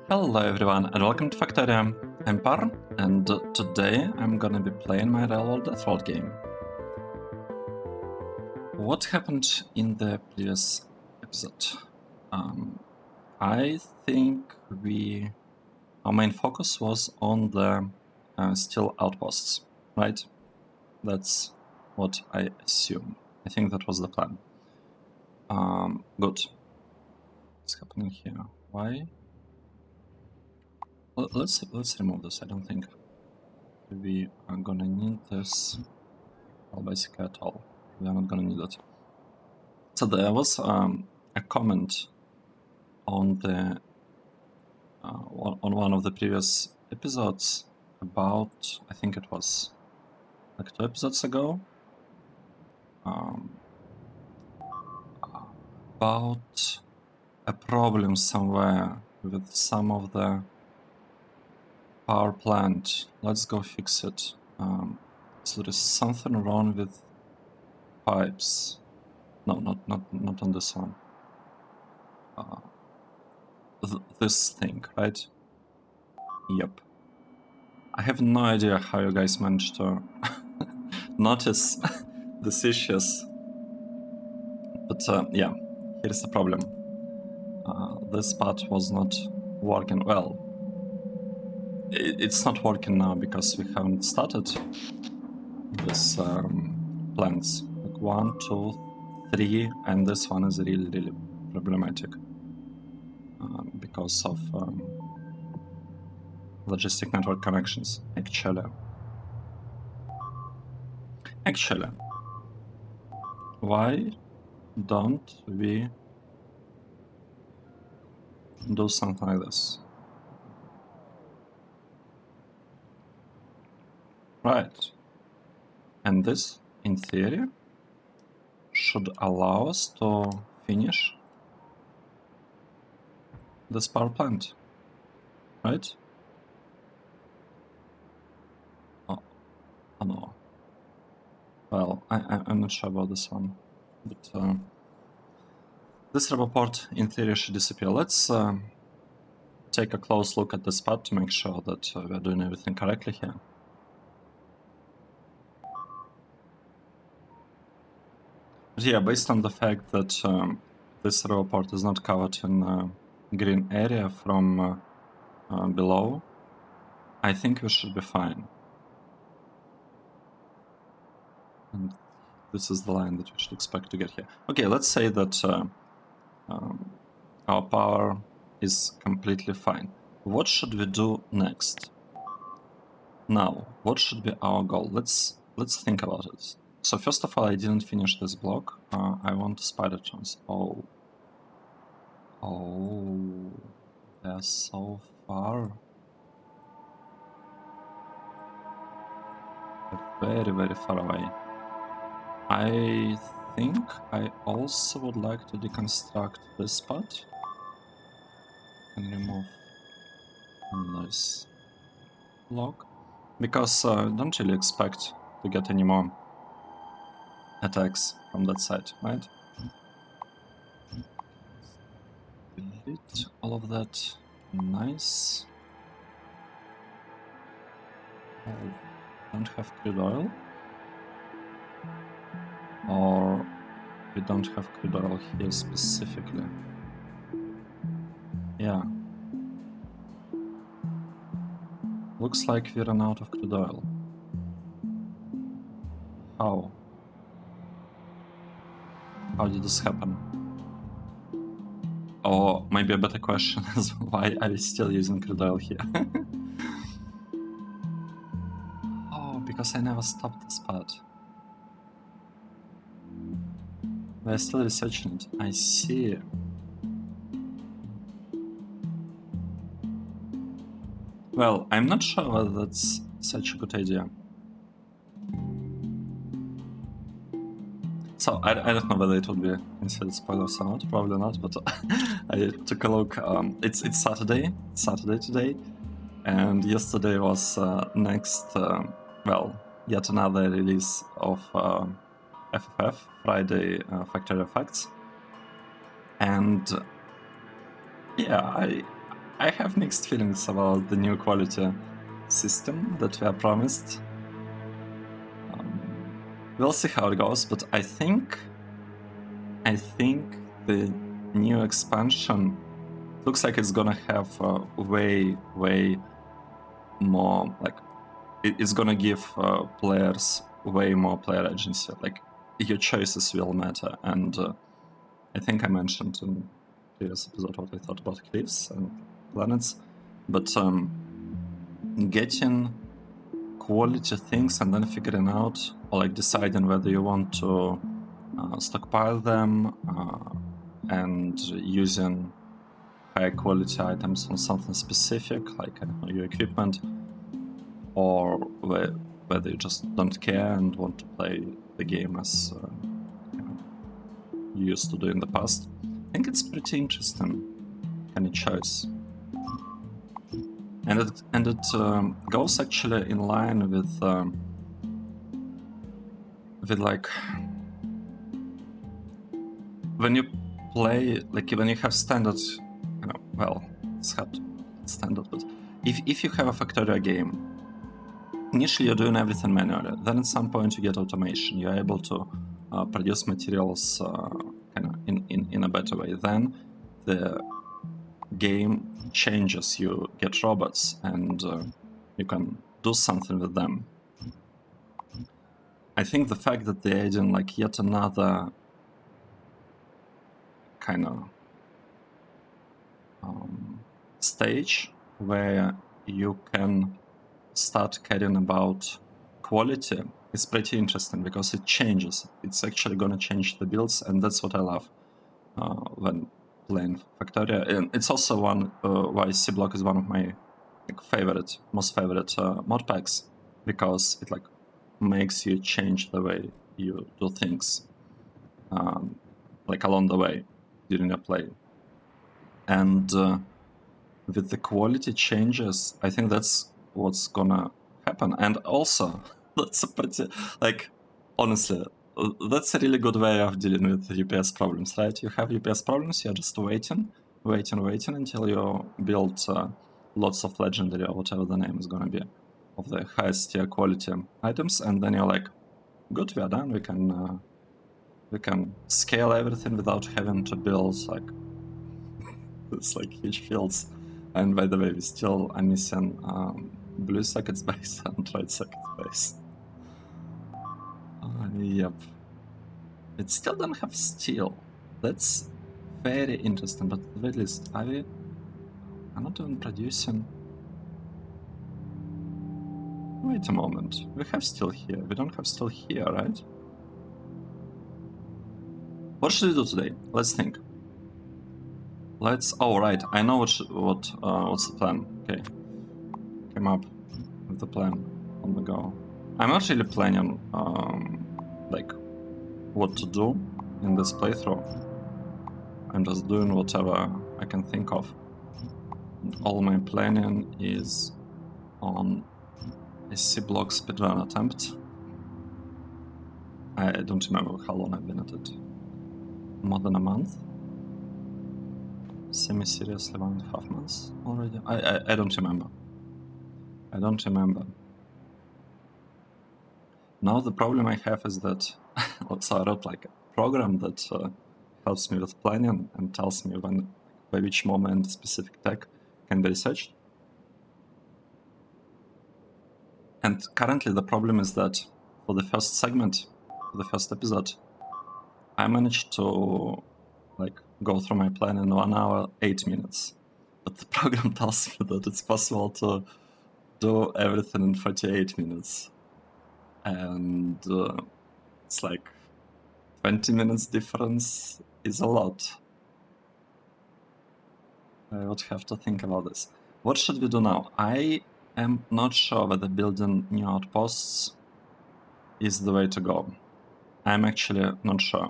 Hello everyone and welcome to Factorio. I'm Par, and today I'm gonna be playing my real-world DeathWorld game. What happened in the previous episode? I think our main focus was on the steel outposts, right? That's what I assume. I think that was the plan. Good. What's happening here? Why? Well, let's remove this. I don't think we are gonna need this. Well, basically at all. We are not gonna need it. So there was a comment on the on one of the previous episodes about, I think it was like 2 episodes ago, about a problem somewhere with some of the power plant. Let's go fix it. So there is something wrong with pipes. No, not on this one. This thing, right? Yep. I have no idea how you guys managed to notice these issues. But yeah, here's the problem. This part was not working well. It's not working now because we haven't started this plans. Like 1, 2, 3, and this one is really problematic because of logistic network connections. Actually, why don't we do something like this? Right. And this, in theory, should allow us to finish this power plant, right? Oh no. Well, I'm not sure about this one, but this report in theory should disappear. Let's take a close look at this part to make sure that we're doing everything correctly here. But yeah, based on the fact that this report is not covered in green area from below, I think we should be fine. And this is the line that we should expect to get here. Okay, let's say that our power is completely fine. What should we do next? Now, what should be our goal? Let's think about it. So first of all, I didn't finish this block. I want spider chance. Oh, they're so far. They're very far away. I think I also would like to deconstruct this part and remove this block, because I don't really expect to get any more attacks from that side, right? Delete all of that. Nice. Oh, don't have crude oil. Or we don't have crude oil here specifically. Yeah. Looks like we ran out of crude oil. How? How did this happen? Or maybe a better question is, why are we still using crude oil here? Oh, because I never stopped this part. We're still researching it. I see. Well, I'm not sure whether that's such a good idea. So, I don't know whether it would be considered spoilers or not, probably not, but I took a look. It's Saturday today, and yesterday was yet another release of FFF, Friday Factorio Facts. And yeah, I have mixed feelings about the new quality system that we are promised. We'll see how it goes, but I think the new expansion looks like it's gonna have way more, like, it's gonna give players way more player agency. Like, your choices will matter, and I think I mentioned in previous episode what I thought about cliffs and planets, but getting quality things and then figuring out, or like deciding whether you want to stockpile them and using high quality items on something specific, like your equipment, or whether you just don't care and want to play the game as you used to do in the past. I think it's pretty interesting kind of choice, and it goes actually in line with like when you play, like when you have standard, well, it's hard to standard, but if you have a Factorio game, initially you're doing everything manually. Then at some point you get automation. You're able to produce materials kind of in a better way. Then the game changes. You get robots, and you can do something with them. I think the fact that they're adding like yet another kind of stage where you can start caring about quality is pretty interesting, because it changes. It's actually going to change the builds, and that's what I love when playing Factorio. And it's also one why C-Block is one of my most favorite mod packs, because it like makes you change the way you do things, like along the way during your play. And with the quality changes, I think that's what's gonna happen. And also, that's a pretty, like, honestly, that's a really good way of dealing with UPS problems, right? You have UPS problems, you're just waiting until you build lots of legendary, or whatever the name is gonna be, of the highest tier quality items, and then you're like, good, we are done, we can scale everything without having to build like this like huge fields. And by the way, we still are missing blue socket space and red socket space. Yep. It still don't have steel. That's very interesting, but at the very least, I'm not even producing. Wait a moment. We have steel here. We don't have steel here, right? What should we do today? Let's think. Oh, right. I know what's the plan. Okay. Came up with the plan on the go. I'm not really planning like what to do in this playthrough. I'm just doing whatever I can think of. And all my planning is on a C-Block speedrun attempt. I don't remember how long I've been at it. More than a month? Semi-seriously, 1.5 months already? I don't remember. I don't remember. Now the problem I have is that so I wrote like a program that helps me with planning and tells me when, by which moment a specific tech can be researched. And currently the problem is that for the first segment, for the first episode, I managed to like go through my plan in 1 hour, 8 minutes. But the program tells me that it's possible to do everything in 48 minutes. And it's like 20 minutes difference is a lot. I would have to think about this. What should we do now? I am not sure whether building new outposts is the way to go. I'm actually not sure.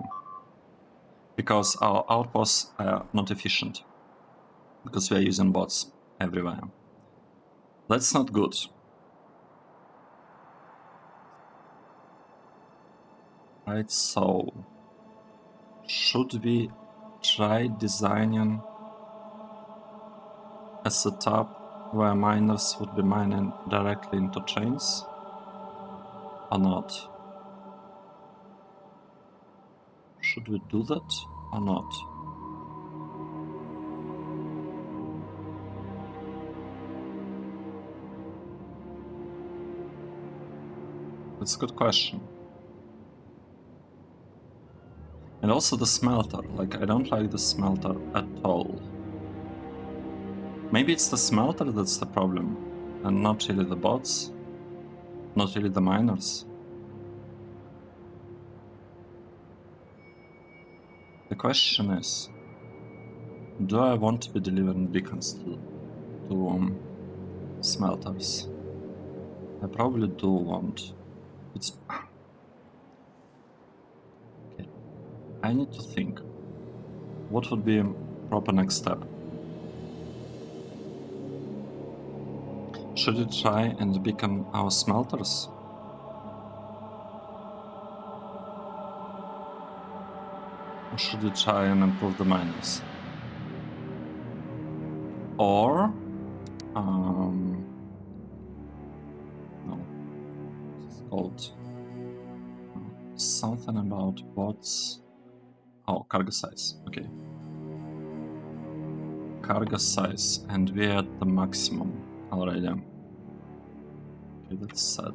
Because our outposts are not efficient. Because we are using bots everywhere. That's not good. Right, so should we try designing a setup where miners would be mining directly into chains or not? Should we do that or not? That's a good question. And also the smelter, like I don't like the smelter at all. Maybe it's the smelter that's the problem, and not really the bots, not really the miners. The question is, do I want to be delivering beacons to smelters? I probably do want. It's okay. I need to think. What would be a proper next step? Should we try and beacon our smelters? Or should we try and improve the miners? Or no, it's called something about bots. Oh, cargo size. Okay, cargo size, and we're at the maximum already. Okay, that's sad.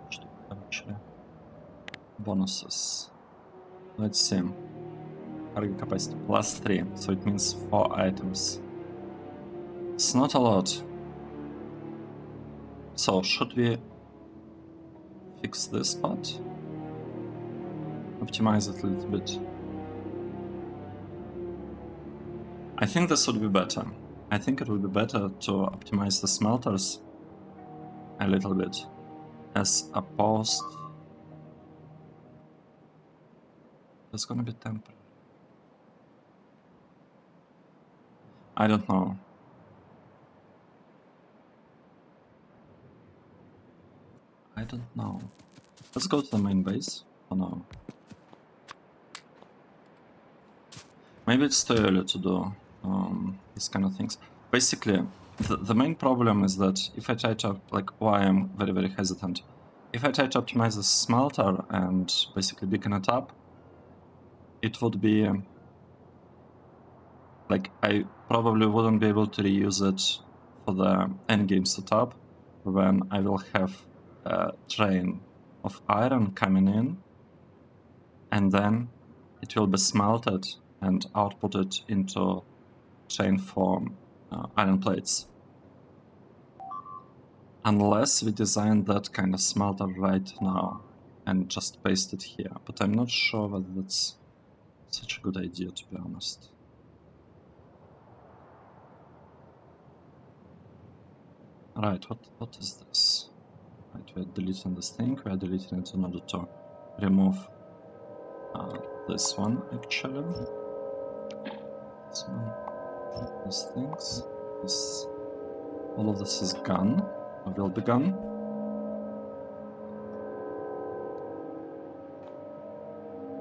Should we have actually bonuses? Let's see. Cargo capacity +3, so it means 4 items. It's not a lot. So should we fix this part? Optimize it a little bit. I think this would be better. I think it would be better to optimize the smelters a little bit, as opposed. It's gonna be temporary. I don't know. I don't know. Let's go to the main base for now. Maybe it's too early to do these kind of things. Basically, the main problem is that if I try to, like, why I'm very, very hesitant. If I try to optimize the smelter and basically beacon it up, it would be like I probably wouldn't be able to reuse it for the endgame setup when I will have a train of iron coming in, and then it will be smelted and outputted into chain for iron plates. Unless we design that kind of smelter right now and just paste it here. But I'm not sure whether that's such a good idea, to be honest. Right, what is this? Right, we are deleting this thing, we are deleting it in order to remove this one, actually. This one, these things, this, all of this is gone, or will be gone.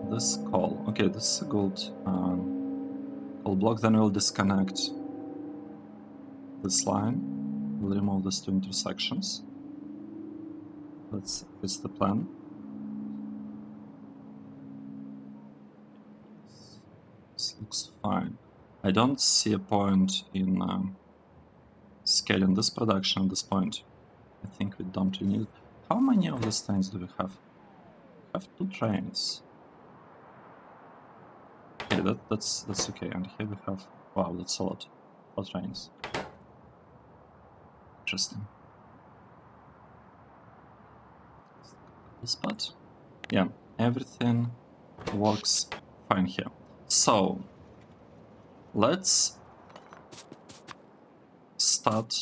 This coal, okay, this is a gold coal block, then we'll disconnect this line, we'll remove these two intersections. That's the plan. This looks fine. I don't see a point in scaling this production at this point. I think we don't really need it. How many of these trains do we have? We have 2 trains. Okay, that's okay. And here we have, wow, that's a lot. 4 trains. Interesting. This part, yeah, everything works fine here. So let's start.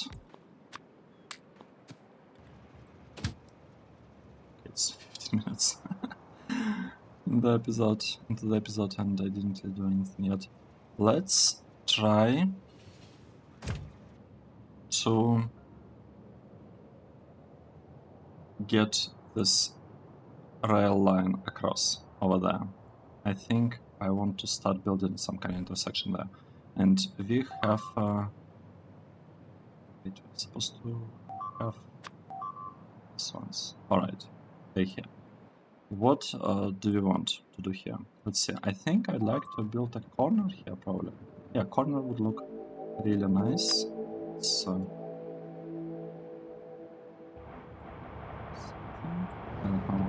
It's 15 minutes into the episode, and I didn't really do anything yet. Let's try to get this rail line across over there. I think I want to start building some kind of intersection there, and we have Wait, we're supposed to have these ones. Alright, they're here. What do we want to do here? Let's see. I think I'd like to build a corner here, probably. Yeah, corner would look really nice. So, I don't know.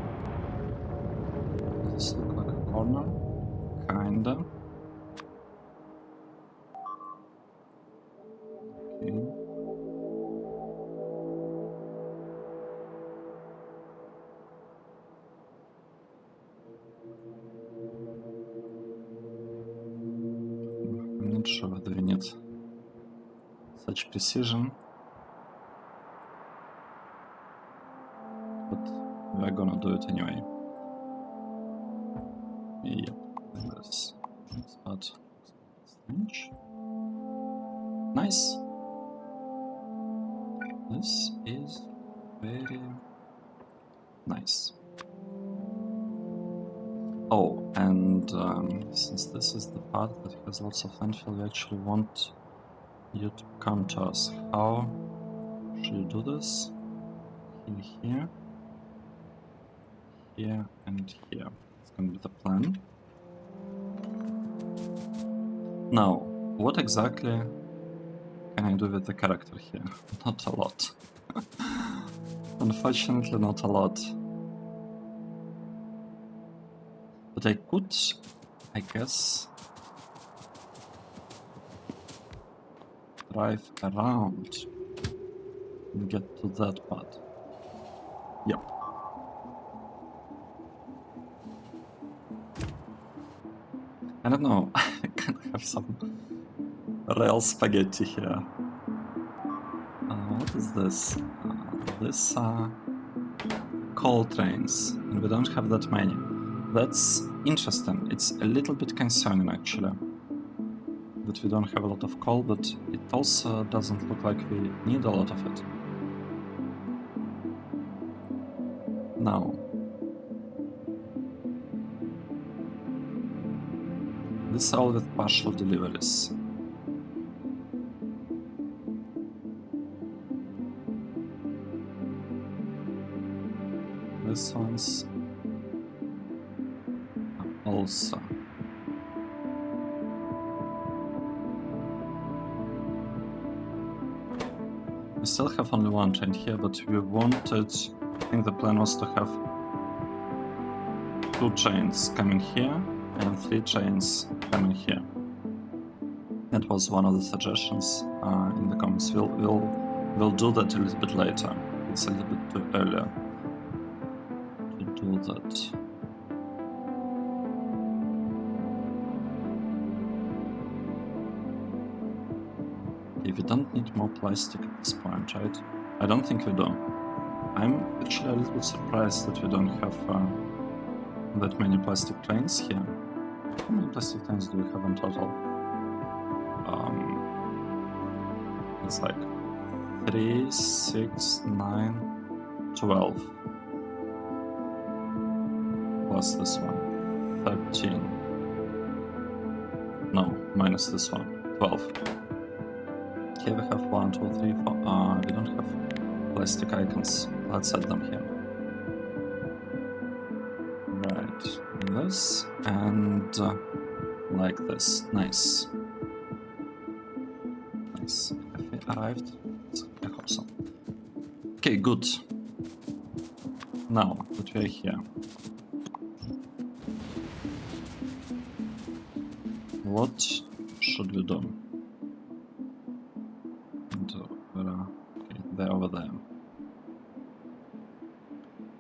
Does this look like a corner? Kinda. Okay. I'm not sure whether we need such precision, but we're gonna do it anyway. Yep, like this. This part looks a bit strange. Nice. This is very nice. Oh, and since this is the part that has lots of landfill, we actually want you to come to us. How should you do this? Here, here, and here. It's gonna be the plan. Now, what exactly can I do with the character here? Not a lot. Unfortunately, not a lot. But I could, I guess, drive around and get to that part. Yep. I don't know, I can have some real spaghetti here. What is this? These are coal trains, and we don't have that many. That's interesting. It's a little bit concerning, actually, that we don't have a lot of coal, but it also doesn't look like we need a lot of it. Now, this all with partial deliveries. This one's also. We still have only one train here, but we wanted, I think the plan was to have 2 trains coming here and 3 trains coming here. That was one of the suggestions in the comments. We'll do that a little bit later. It's a little bit too early to do that. Okay, we don't need more plastic at this point, right? I don't think we do. I'm actually a little bit surprised that we don't have that many plastic trains here. How many plastic trains do we have in total? It's like 3, 6, 9, 12. Plus this one, 13. No, minus this one, 12. Here we have 1, 2, 3, 4. We don't have plastic icons. Let's add them here. Right, this and like this. Nice. Nice. Have we arrived? I hope so. Okay, good. Now that we're here, what should we do? And okay, they're over there.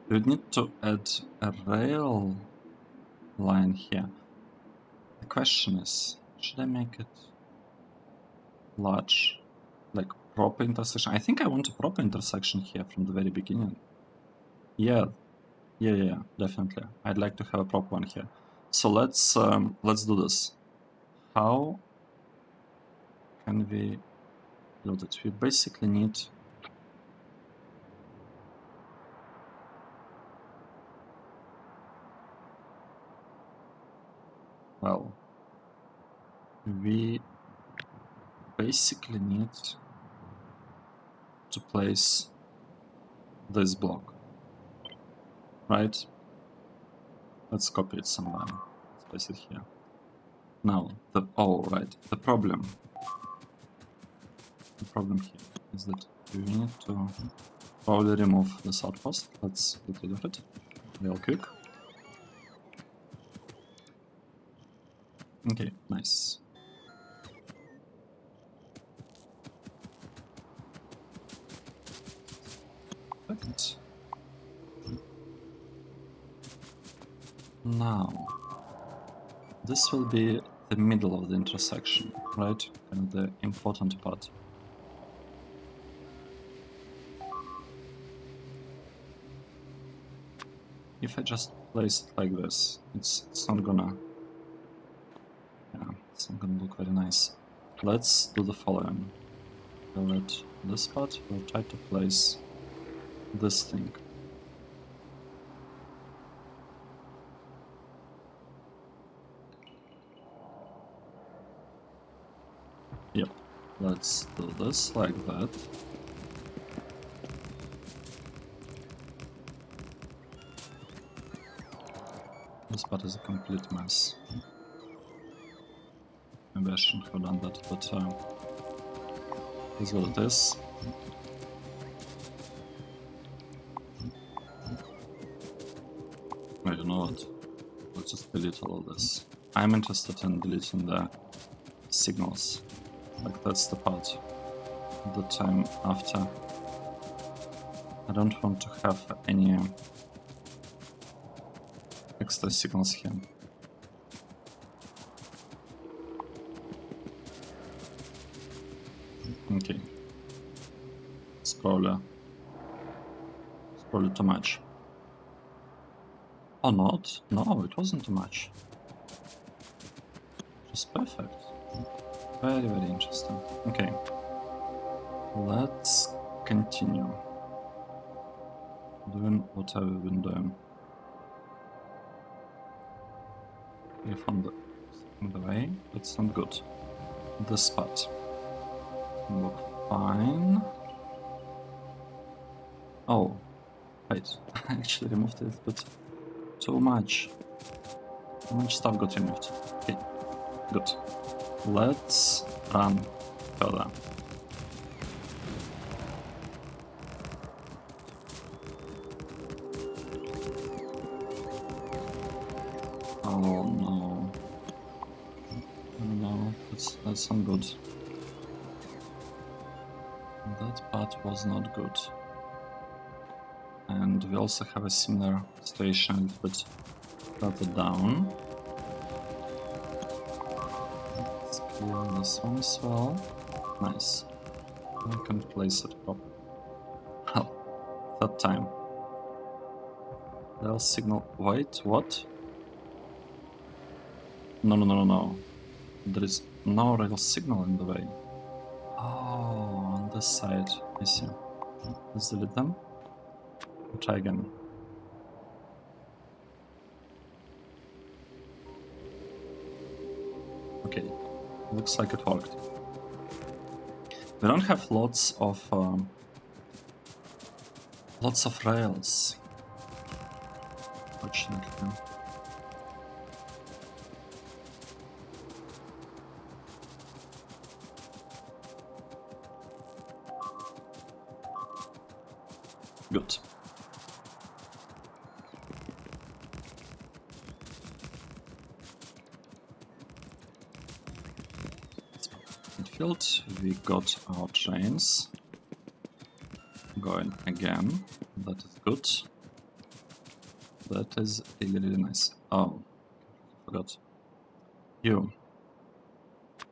We need to add a rail line here. The question is, should I make it large, like proper intersection? I think I want a proper intersection here from the very beginning. Yeah, definitely. I'd like to have a proper one here. So let's do this. How can we do that? We basically need we basically need to place this block, right? Let's copy it somewhere. Let's place it here. Now, the problem here is that we need to probably remove this outpost. Let's get rid of it real quick. Okay, nice. Perfect. Now, this will be the middle of the intersection, right? And the important part. If I just place it like this, it's not gonna look very nice. Let's do the following. We'll let this part, we'll try to place this thing. Yep, let's do this like that. This part is a complete mess. Maybe I shouldn't have done that, but here's what it is. Well, you know what? Let's just delete all of this. I'm interested in deleting the signals. Like, that's the part that I'm after. I don't want to have any extra signals here. Okay. It's probably too much. Or not? No, it wasn't too much. It was perfect. Very, very interesting. Okay. Let's continue doing what I've been doing. We found the way. That's not good. This spot look fine. Oh, wait. I actually removed it, but too much. Too much stuff got removed. Okay, good. Let's run further. Oh no. No, that's not good. That part was not good. And we also have a similar situation a little bit further down. Let's clear this one as well. Nice. I can place it properly. Well, third time. Rail signal. Wait, what? No. There is no rail signal in the way. Oh, on this side. I see. Let's delete them. Try again. Okay, looks like it worked. We don't have lots of rails, fortunately. Good. Field. We got our trains going again. That is good. That is really, really nice. Oh, forgot. You.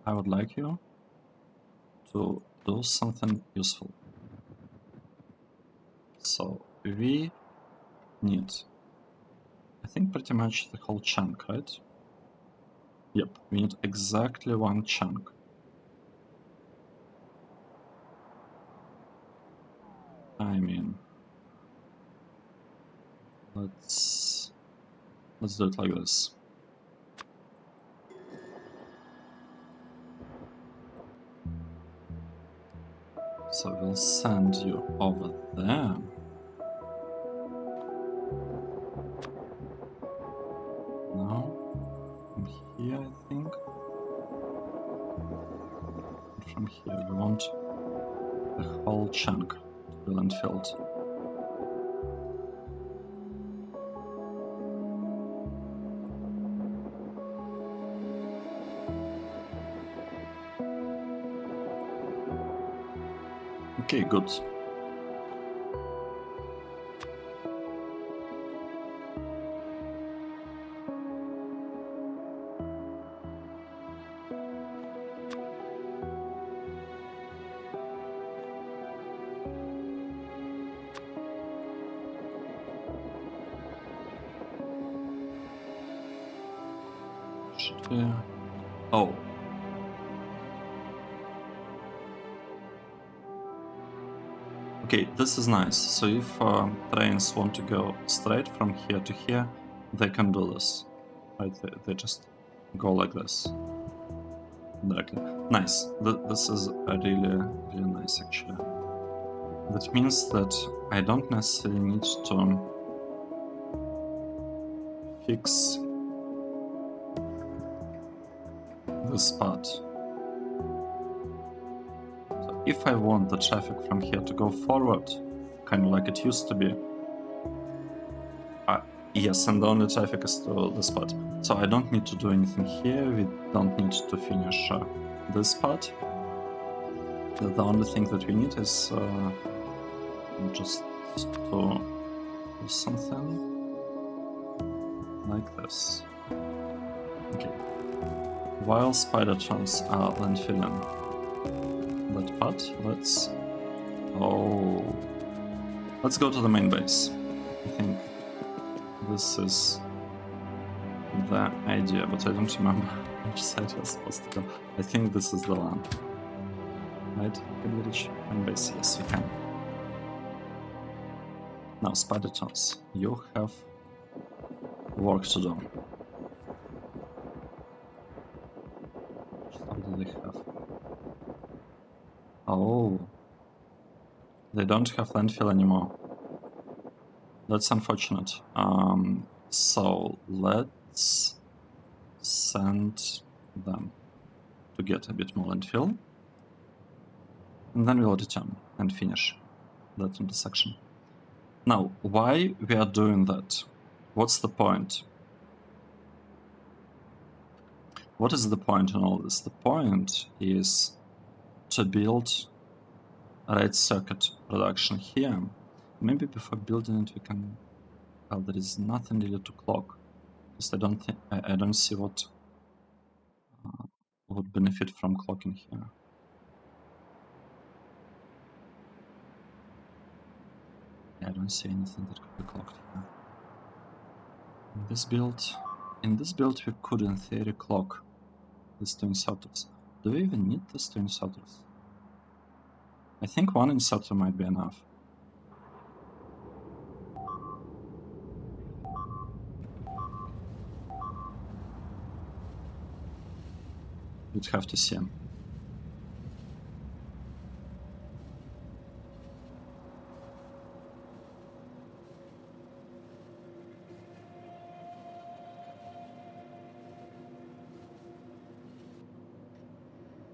I would like you to do something useful. So we need, I think, pretty much the whole chunk, right? Yep, we need exactly one chunk. I mean, let's do it like this. So we'll send you over there. No, from here I think. And from here we want the whole chunk to be landfilled. Okay, good. Oh. Okay, this is nice. So if trains want to go straight from here to here, they can do this. Right? They just go like this. Directly. Nice. This is really, really nice actually. That means that I don't necessarily need to fix this part. So if I want the traffic from here to go forward, kind of like it used to be, yes, and the only traffic is to this part. So I don't need to do anything here, we don't need to finish this part. The only thing that we need is just to do something like this. Okay. While spider trams are landfilling that part, let's go to the main base. I think this is the idea, but I don't remember which side we're supposed to go. I think this is the one. Right? Can we reach main base? Yes, we can. Now, spider trams, you have work to do. What do they have? Oh, they don't have landfill anymore. That's unfortunate. So let's send them to get a bit more landfill, and then we'll return and finish that intersection. Now, why we are doing that? What's the point? What is the point in all this? The point is to build a right circuit production here. Maybe before building it we can... Well, there is nothing really to clock, because I don't see what would benefit from clocking here. Yeah, I don't see anything that could be clocked here. In this build we could in theory clock these two inserters. Do we even need these two inserters? I think one inserter might be enough. We'd have to see.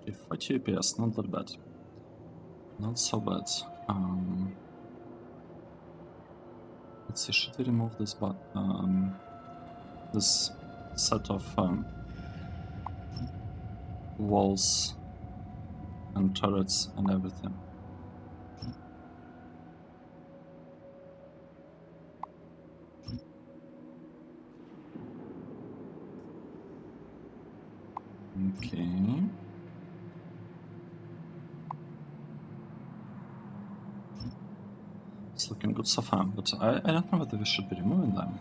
Okay, 40 FPS, not that bad. Not so bad. Let's see, should we remove this this set of walls and turrets and everything? Okay. It's looking good so far, but I don't know whether we should be removing them.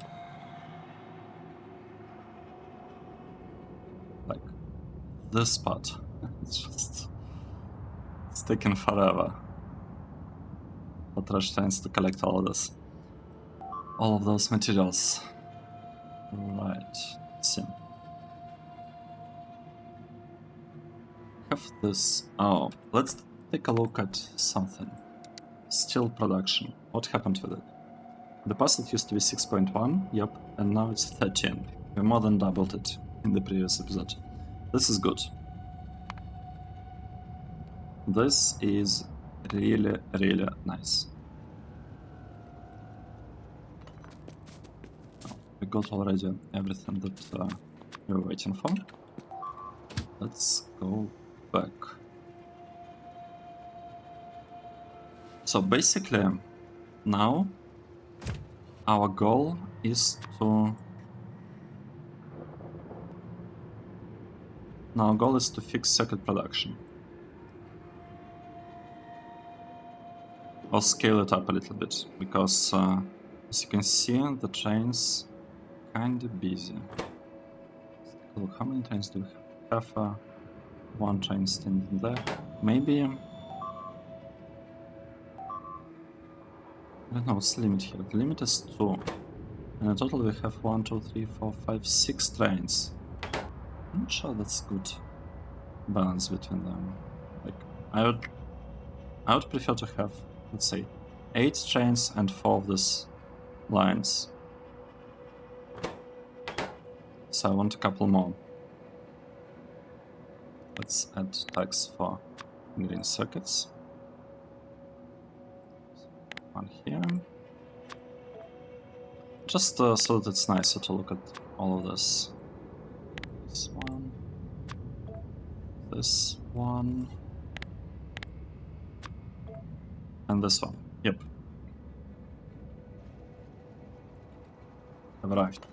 Like, this part. It's taking forever for trash trains to collect all of this. All of those materials. Right, let's see. Have this... Oh, let's take a look at something. Steel production. What happened with it? In the past it used to be 6.1, yep, and now it's 13. We more than doubled it in the previous episode. This is good. This is really, really nice. We got already everything that we were waiting for. Let's go back. So basically, now our goal is to fix circuit production. Or scale it up a little bit, because as you can see, the train's kinda busy. Let's take a look, how many trains do we have? One train standing there. Maybe... I don't know, what's the limit here? The limit is 2. And in total we have 1, 2, 3, 4, 5, 6 trains. I'm not sure that's good balance between them. Like, I would prefer to have, let's say, 8 trains and 4 of these lines. So I want a couple more. Let's add tags for green circuits. One here. Just so that it's nicer to look at all of this. This one. This one. And this one. Yep. I've arrived.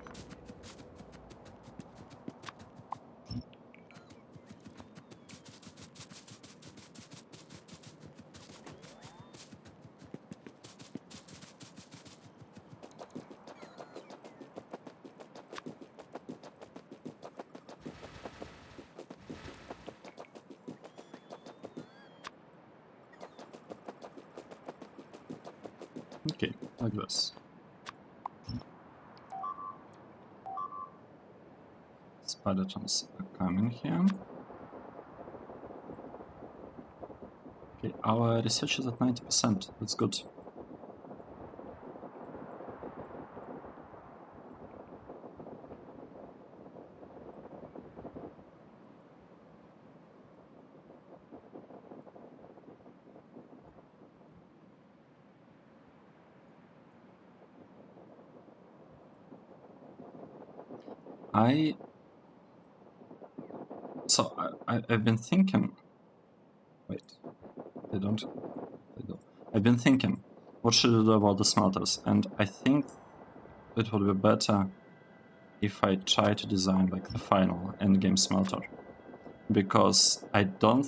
Okay, like this. Spider trams are coming here. Okay, our research is at 90%. That's good. I've been thinking. Wait, they don't. They do. I've been thinking, what should we do about the smelters? And I think it would be better if I try to design like the final endgame smelter, because I don't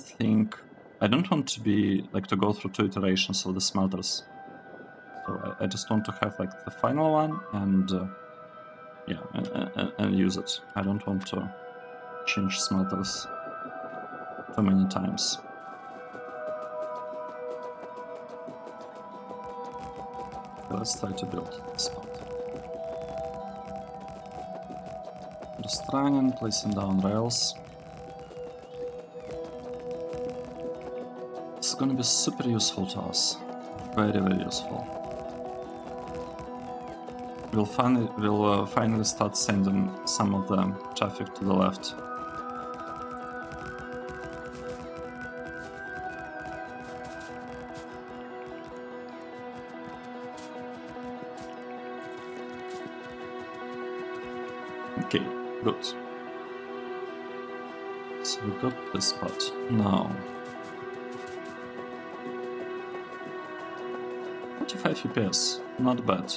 want to be like to go through 2 iterations of the smelters. So I just want to have like the final one and yeah, and use it. I don't want to change smelters too many times. Okay, let's try to build this part. Just running, placing down rails. This is gonna be super useful to us. Very, very useful. We'll finally start sending some of the traffic to the left. Okay, good. So we got this part. Now, 45 FPS, not bad.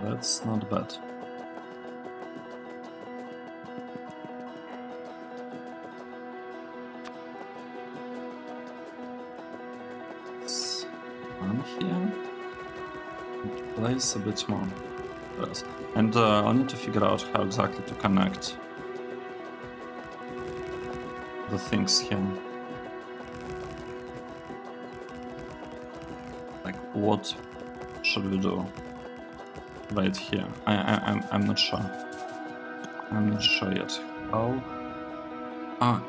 That's not bad. Let's run here. And place a bit more. Yes. And I'll need to figure out how exactly to connect the things here. Like, what should we do right here? I'm not sure. I'm not sure yet. How?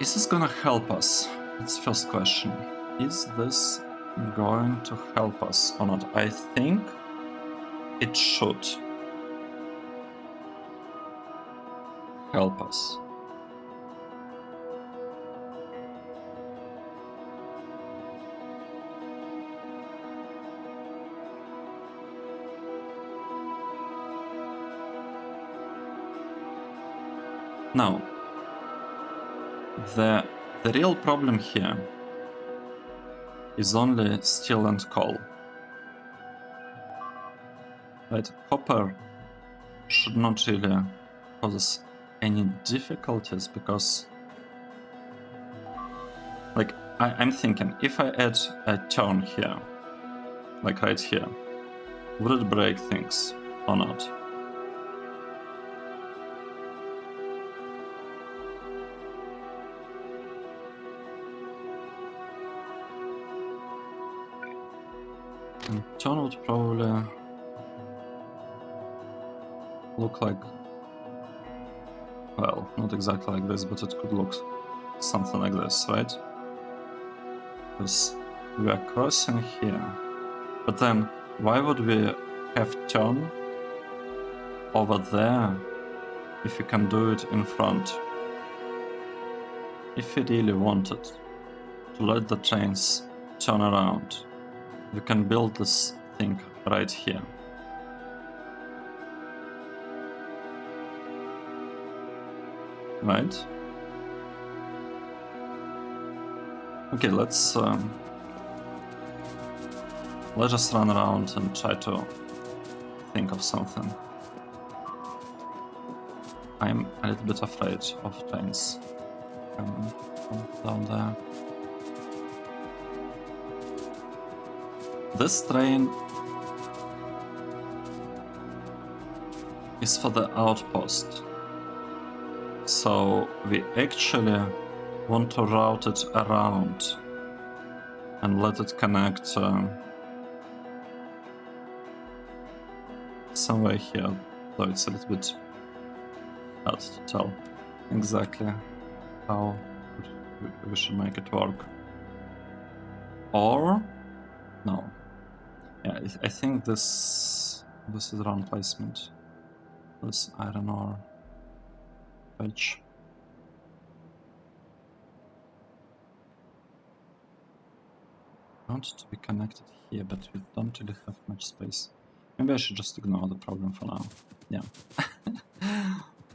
Is this gonna help us? That's the first question. is this going to help us or not? I think it should help us. Now, the real problem here is only steel and coal. Right? Copper should not really cause us any difficulties because, like, I'm thinking, if I add a turn here, like right here, would it break things or not? And turn would probably look like, well, not exactly like this, but it could look something like this, right? Because we are crossing here. But then, why would we have turn over there if we can do it in front? If we really wanted to let the trains turn around, we can build this thing right here. Right? Okay, let's just run around and try to think of something. I'm a little bit afraid of trains coming from down there. This train is for the outpost, so we actually want to route it around and let it connect somewhere here, though it's a little bit hard to tell exactly how we should make it work. Or no, yeah, I think this is the wrong placement. This iron ore patch. I want it to be connected here, but we don't really have much space. Maybe I should just ignore the problem for now. Yeah.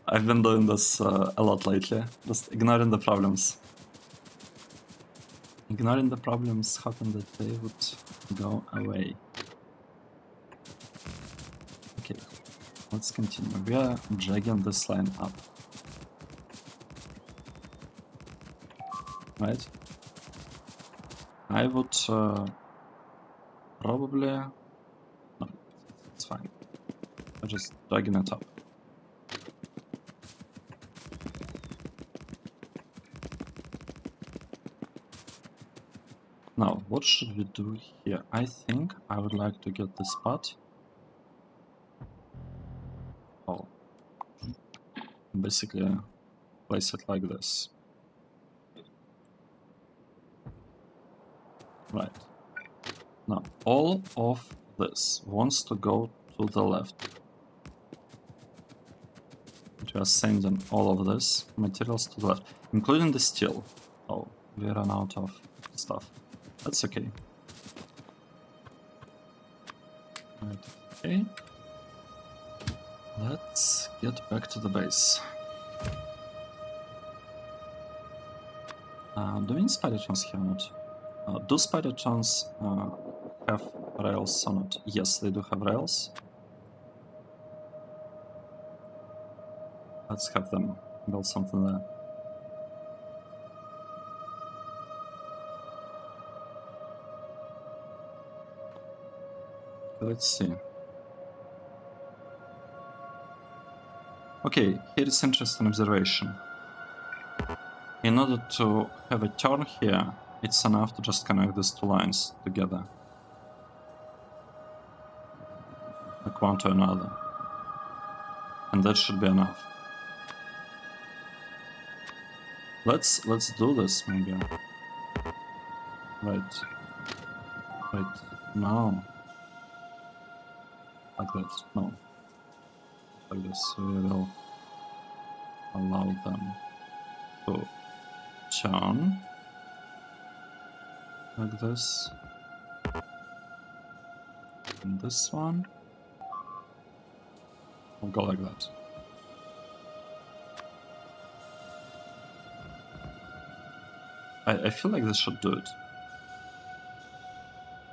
I've been doing this a lot lately, just ignoring the problems. Ignoring the problems, hoping that they would go away. Okay, let's continue. We are dragging this line up. Right? I would probably... No, it's fine. I'm just dragging it up. Now, what should we do here? I think I would like to get this part. Oh. Basically, place it like this. Right. Now, all of this wants to go to the left. We are sending all of this materials to the left, including the steel. Oh, we ran out of stuff. That's okay. Right, okay. Let's get back to the base. Do we need spider trans here or not? Do spider trans have rails or not? Yes, they do have rails. Let's have them build something there. Let's see. Okay, here is interesting observation. In order to have a turn here, it's enough to just connect these two lines together. Like one to another. And that should be enough. Let's do this maybe. Right. Right. No. Like that. No. Like this. We will allow them to turn. Like this. And this one will go like that. I feel like this should do it.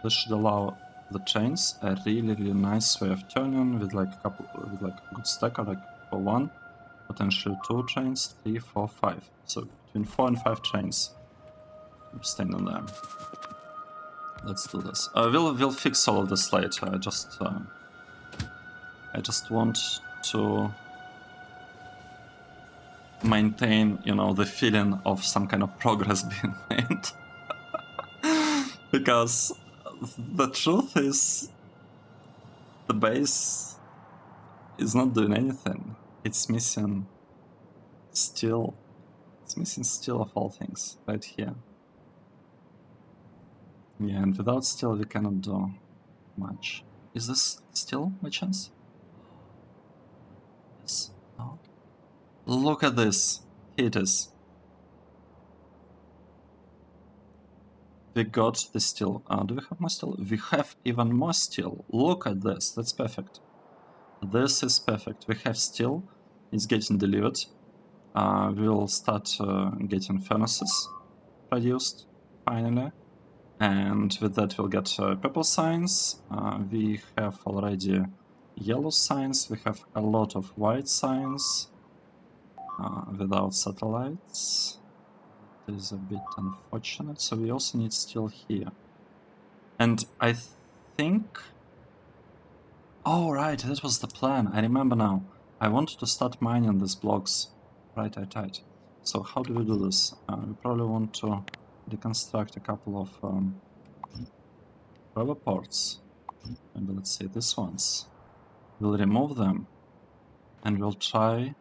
This should allow the chains a really nice way of turning with like a good stacker, like for 1, potentially 2 chains, 3, 4, 5. So between 4 and 5 chains standing there. Let's do this. We'll fix all of this later. I just want to maintain, you know, the feeling of some kind of progress being made. Because the truth is, the base is not doing anything. It's missing steel. It's missing steel of all things right here. Yeah, and without steel we cannot do much. Is this steel by chance? Yes. No. Look at this. Here it is. We got the steel. Do we have more steel? We have even more steel. Look at this. That's perfect. This is perfect. We have steel. It's getting delivered. We'll start getting furnaces produced finally. And with that we'll get purple signs. We have already yellow signs. We have a lot of white signs without satellites. It is a bit unfortunate. So we also need steel here. And I think... Oh, right, that was the plan. I remember now. I wanted to start mining these blocks. Right. So how do we do this? We probably want to deconstruct a couple of rubber ports. And let's say these ones. We'll remove them. And we'll try...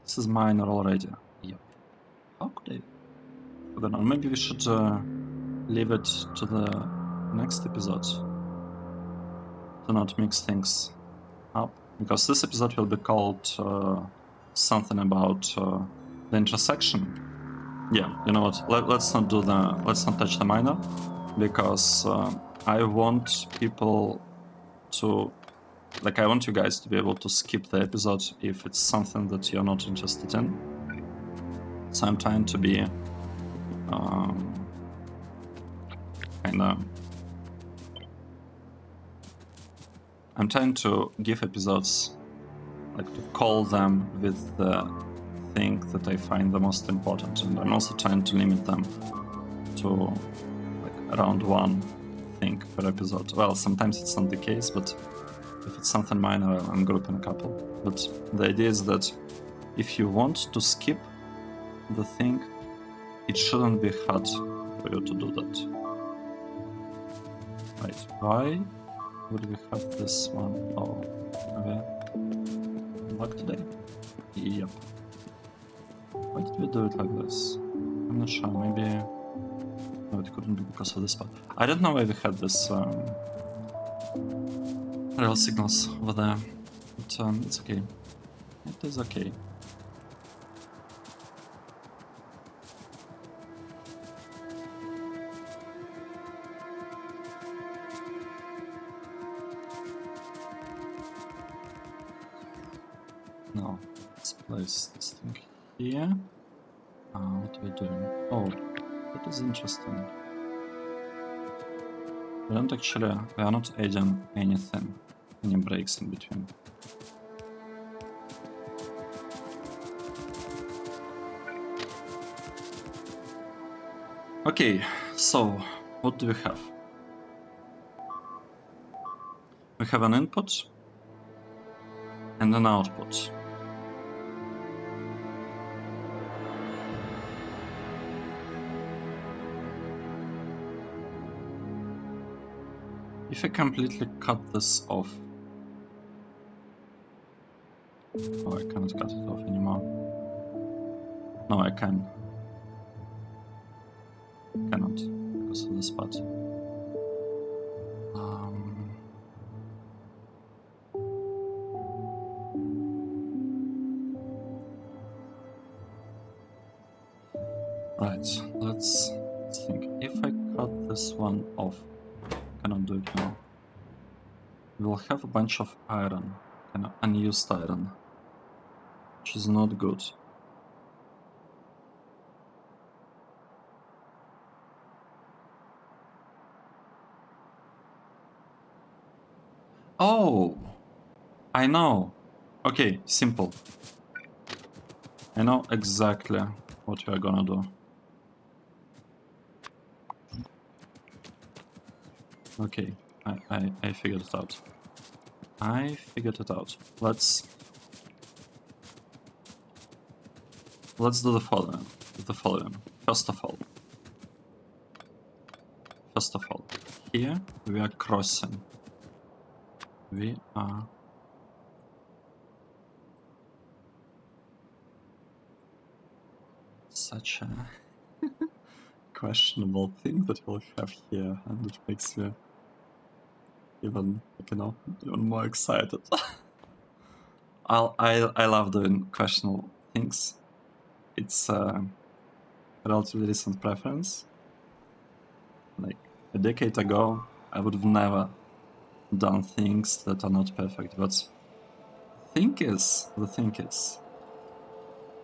This is miner already. Yep. How could I... I don't know. Maybe we should leave it to the next episode. To not mix things up. Because this episode will be called something about the intersection. Yeah, you know what? Let's not do the... Let's not touch the miner. Because I want people to... Like, I want you guys to be able to skip the episode if it's something that you're not interested in. So I'm trying to be kinda... I'm trying to give episodes, like to call them with the thing that I find the most important, and I'm also trying to limit them to like around 1 thing per episode. Well, sometimes it's not the case, but if it's something minor, I'm grouping a couple. But the idea is that if you want to skip the thing, it shouldn't be hard for you to do that. Right, why would we have this one? Oh, okay. Luck today? Yep. Why did we do it like this? I'm not sure, maybe... No, it couldn't be because of this part. I don't know why we had this rail signals over there, but it's okay. It is okay. Now, let's place this thing here. What are we doing? Oh, that is interesting. We don't actually... We are not adding anything, any breaks in between. Okay, so what do we have? We have an input and an output. If I completely cut this off... Oh, I cannot cut it off anymore. No, I can. Cannot. spot. Right, let's think. If I cut this one off, cannot do it now. We will have a bunch of iron, kind of unused iron, which is not good. Oh, I know. Okay, simple. I know exactly what we are gonna do. Okay, I figured it out. I figured it out. Let's do the following. First of all, here we are crossing. We are such a questionable thing that we'll have here, and it makes me even, even more excited. I love doing questionable things. It's a relatively recent preference. Like a decade ago, I would have never done things that are not perfect. But the thing is,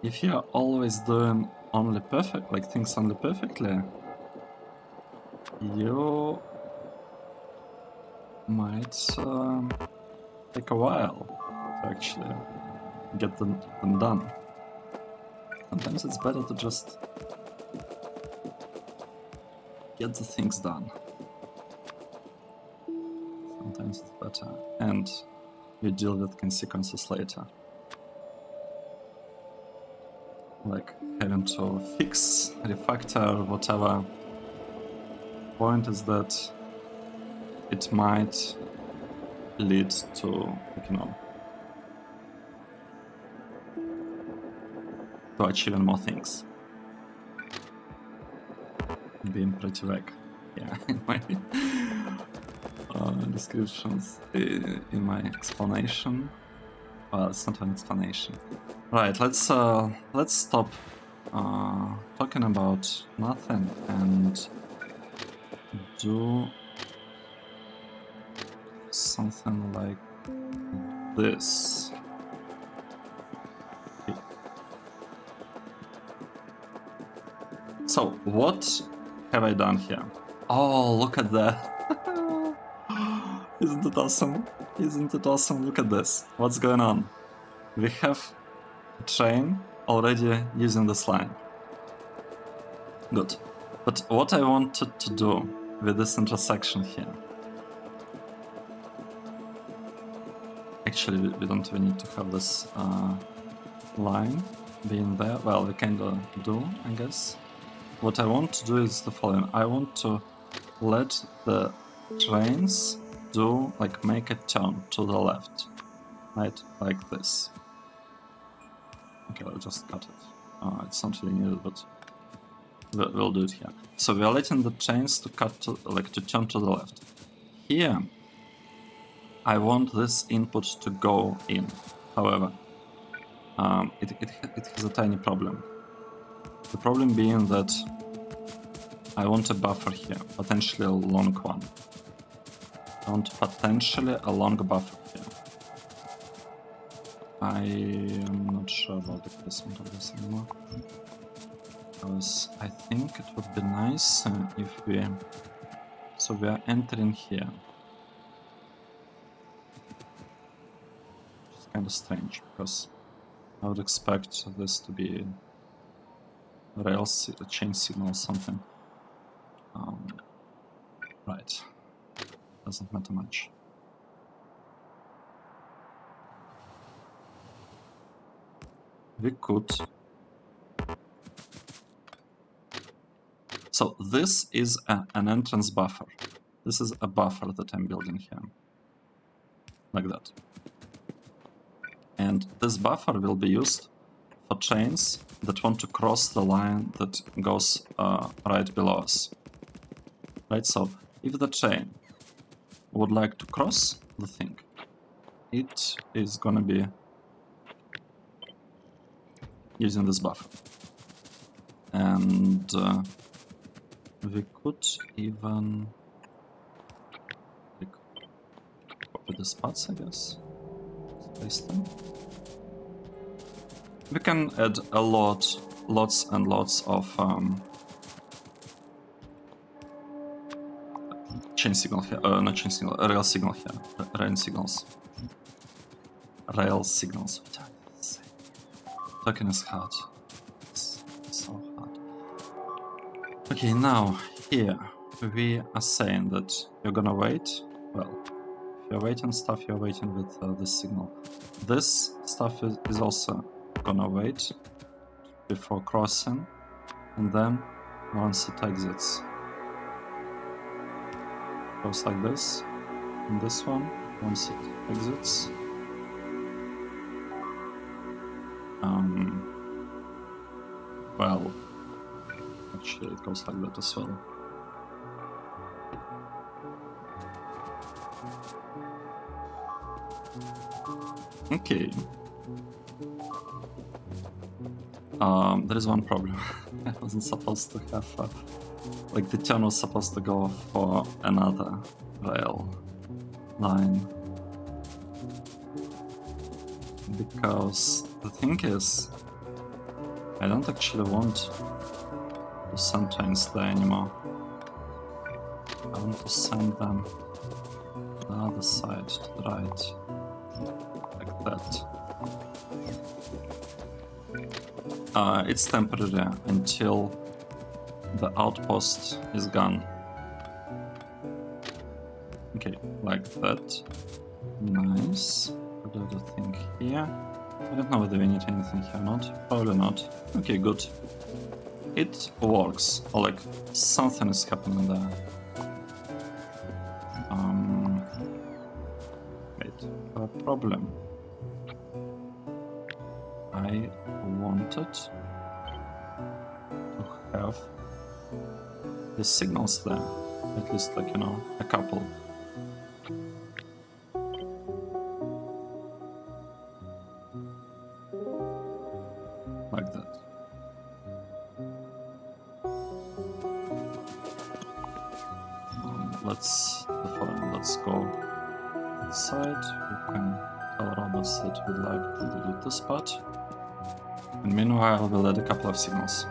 if you're always doing only perfect, like things only perfectly, you might take a while to actually get them done. Sometimes it's better to just get the things done. Sometimes it's better, and you deal with consequences later. Like having to fix, refactor, whatever. Point is that it might lead to, to achieving more things. Being pretty vague, yeah, in my descriptions, in my explanation. Well, it's not an explanation. Right, let's stop talking about nothing and do something like this. Okay. So, what have I done here? Oh, look at that. Isn't it awesome? Isn't it awesome? Look at this. What's going on? We have a train already using this line. Good. But what I wanted to do with this intersection here... Actually, we don't even need to have this line being there. Well, we kinda do, I guess. What I want to do is the following. I want to let the trains do, like, make a turn to the left. Right? Like this. Okay, I'll just cut it. It's not really needed, but we'll do it here. So we are letting the trains to turn to the left. Here, I want this input to go in. However, it has a tiny problem. The problem being that I want a buffer here, potentially a long one. I want potentially a long buffer here. I am not sure about the placement of this anymore. Because I think it would be nice if we... So we are entering here. It's kind of strange, because I would expect this to be a chain signal or something. Right. Doesn't matter much. We could... So this is an entrance buffer. This is a buffer that I'm building here. Like that. And this buffer will be used for trains that want to cross the line that goes right below us. Right, so if the train would like to cross the thing, it is gonna be using this buffer. And we could even like, copy the spots, I guess. Paste them. We can add lots and lots of chain signal here, not chain signal, rail signal here, rail signals. Rail signals. Talking is hard. It's so hard. Okay, now here we are saying that you're gonna wait. Well, if you're waiting stuff, you're waiting with this signal. This stuff is also gonna wait before crossing, and then once it exits, goes like this. And this one, once it exits, well, actually it goes like that as well. Okay. There is one problem. I wasn't supposed to have, like the turn was supposed to go for another rail line. Because the thing is, I don't actually want to send trains there anymore. I want to send them to the other side, to the right, like that. It's temporary until the outpost is gone. Okay, like that. Nice. Put the thing here. I don't know whether we need anything here or not. Probably not. Okay, good. It works. Or like something is happening there. Wait, a problem. I wanted to have the signals there. At least, like, you know, a couple. Like that. Let's do the following. Let's go inside. We can tell robots that we'd like to delete this part. And meanwhile, we'll add a couple of signals.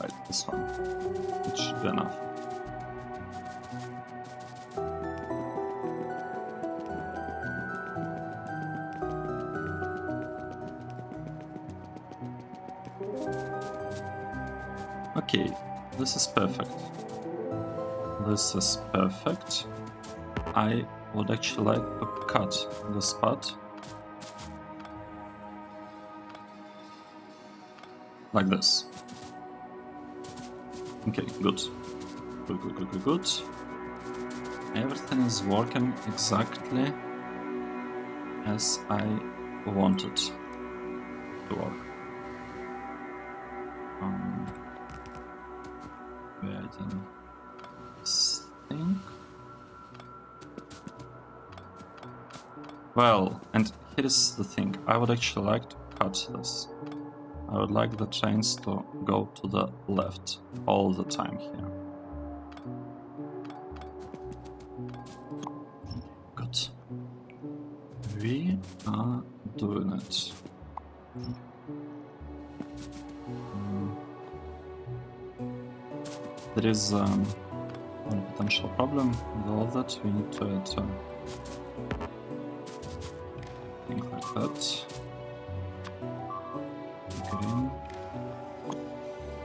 Right, this one. It should be enough. Okay, this is perfect. This is perfect. I would actually like to cut this part. Like this. Okay, good. Good. Everything is working exactly as I wanted to work. We're adding this thing. Well, and here's the thing. I would actually like to cut this. I would like the trains to go to the left all the time here. Good. We are doing it. There is one potential problem with all of that. We need to add things like that. Green.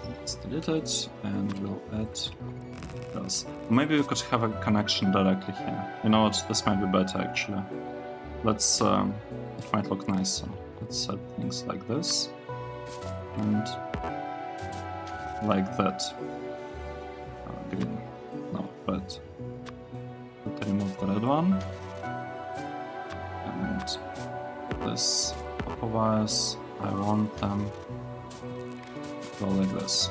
Let's delete it, and we'll add this. Maybe we could have a connection directly here. You know what? This might be better actually. Let's. It might look nicer. Let's set things like this and like that. Green. No, red. Let's remove the red one. And this copper wires, I want them to go like this.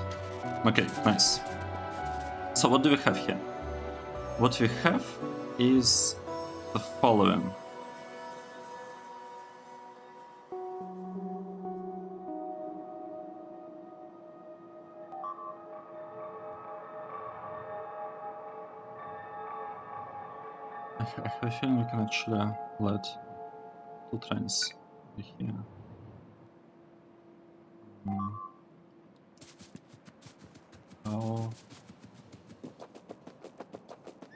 Okay, nice. So what do we have here? What we have is the following. I have a feeling we can actually let 2 trains be here. How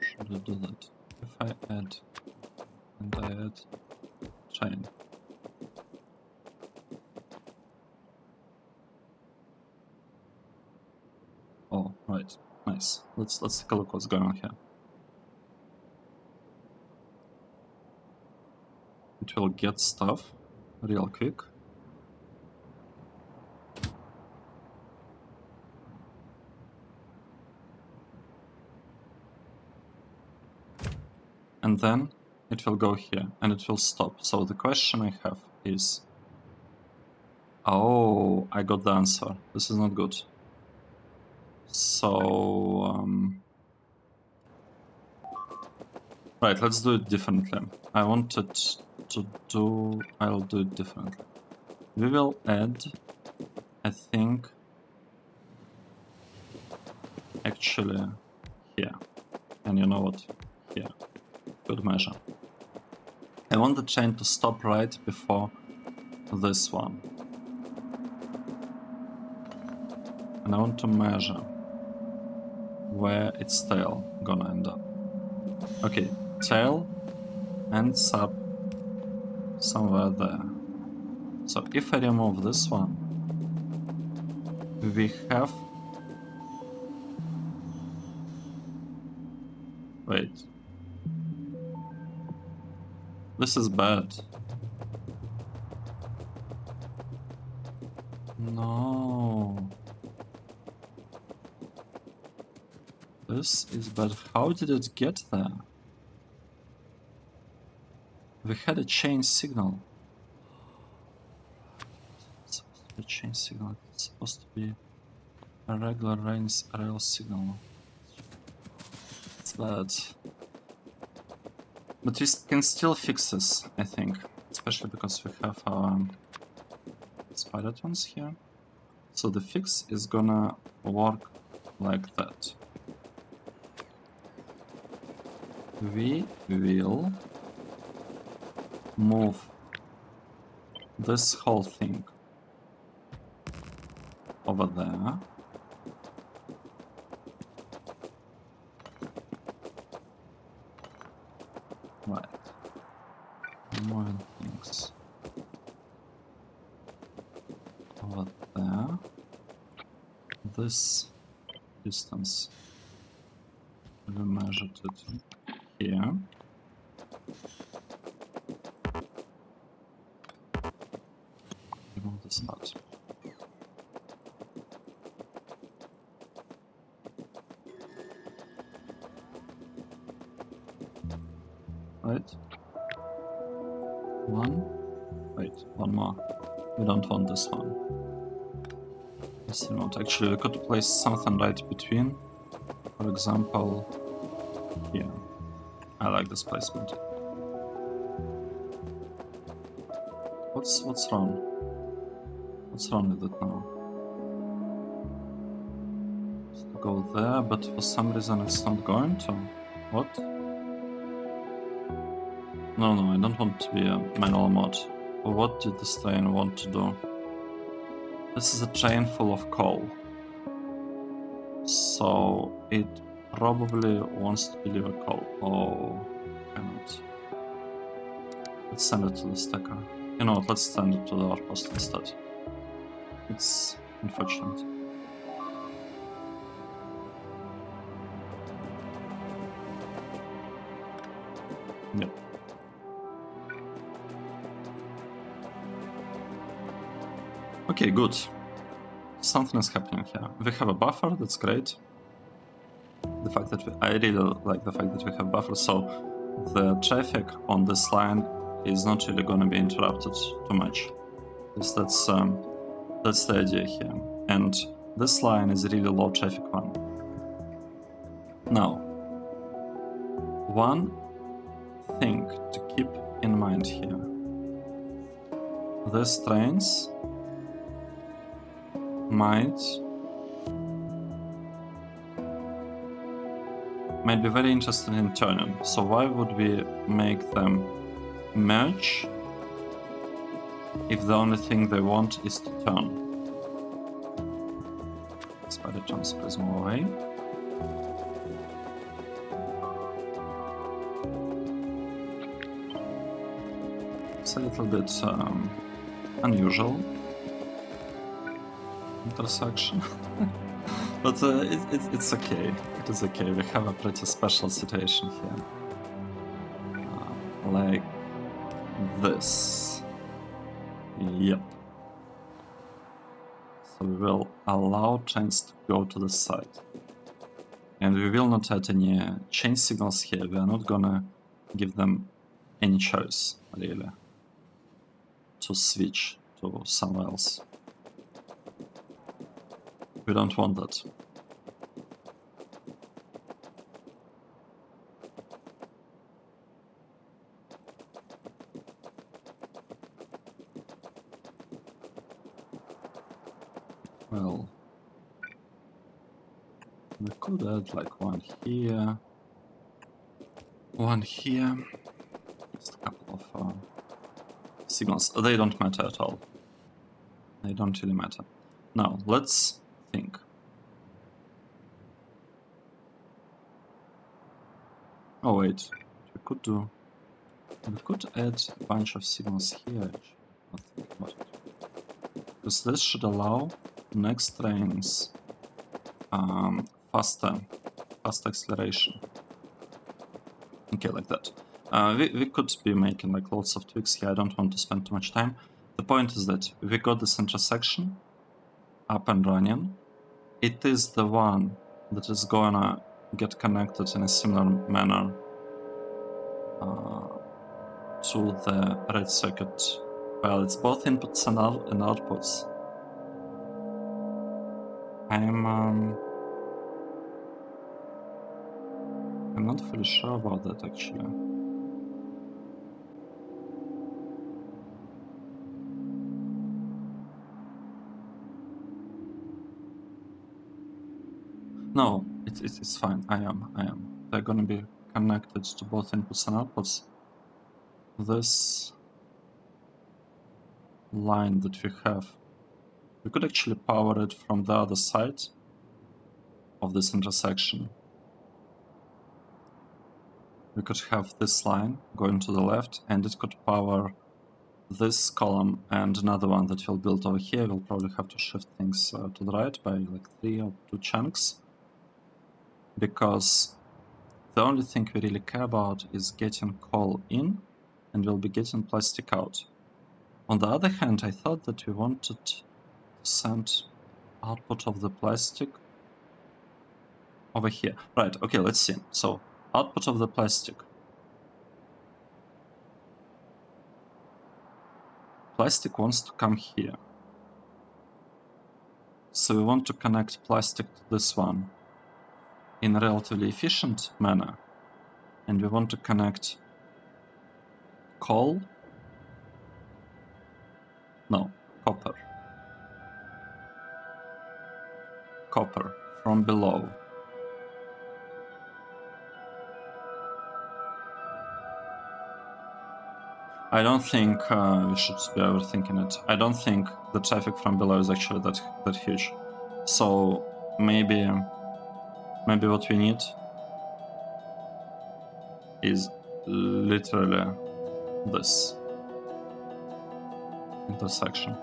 should I do that? If I add and I add train. Oh, right. Nice. Let's take a look what's going on here. It will get stuff real quick. And then it will go here and it will stop. So the question I have is, oh, I got the answer. This is not good. So, right, let's do it differently. I wanted to do, I'll do it differently. We will add, I think, actually here. And you know what? Here. Good measure. I want the chain to stop right before this one. And I want to measure where its tail gonna end up. Okay, tail ends up somewhere there. So if I remove this one, we have... Wait. This is bad. No. This is bad. How did it get there? We had a chain signal. It's supposed to be a chain signal. It's supposed to be a regular rail signal. It's bad. But we can still fix this, I think. Especially because we have our spider ones here. So the fix is gonna work like that. We will move this whole thing over there. Right. Moving things over there. This distance we measured it here. Remove this part. Right. One. Wait, one more. We don't want this one. This remote. Actually, we could place something right between. For example, here. I like this placement. What's wrong? What's wrong with it now? It's to go there, but for some reason it's not going to. What? No, I don't want to be a manual mod. What did this train want to do? This is a train full of coal. So it probably wants to deliver coal. Oh, cannot. Let's send it to the stacker. You know what, let's send it to the outpost instead. It's unfortunate. Yep. Okay, good. Something is happening here. We have a buffer, that's great. The fact that I really like the fact that we have buffer, so the traffic on this line is not really going to be interrupted too much. Because that's the idea here. And this line is a really low traffic one. Now, one thing to keep in mind here. These trains might be very interested in turning. So why would we make them merge if the only thing they want is to turn? Spider turns, please move away. It's a little bit unusual intersection, but it's okay. It is okay. We have a pretty special situation here, like this. Yep. So we will allow trains to go to the side, and we will not add any chain signals here. We are not gonna give them any choice really to switch to somewhere else. We don't want that. Well, we could add like one here, just a couple of signals. They don't matter at all. They don't really matter. Now, let's think. Oh wait, we could add a bunch of signals here, actually. Not think about it. Because this should allow next trains faster acceleration. Okay, like that. We could be making like lots of tweaks here. I don't want to spend too much time. The point is that we got this intersection up and running. It is the one that is gonna get connected in a similar manner to the red circuit. Well, it's both inputs and outputs. I'm not fully sure about that actually. No, it's fine. I am. They're gonna be connected to both inputs and outputs. This line that we have, we could actually power it from the other side of this intersection. We could have this line going to the left, and it could power this column and another one that we'll build over here. We'll probably have to shift things to the right by like 3 or 2 chunks, because the only thing we really care about is getting coal in, and we'll be getting plastic out. On the other hand, I thought that we wanted to send output of the plastic over here. Right, okay, let's see. So, output of the plastic. Plastic wants to come here. So we want to connect plastic to this one in a relatively efficient manner. And we want to connect coal. No, copper. Copper from below. I don't think we should be overthinking it. I don't think the traffic from below is actually that huge. So maybe what we need is literally this intersection.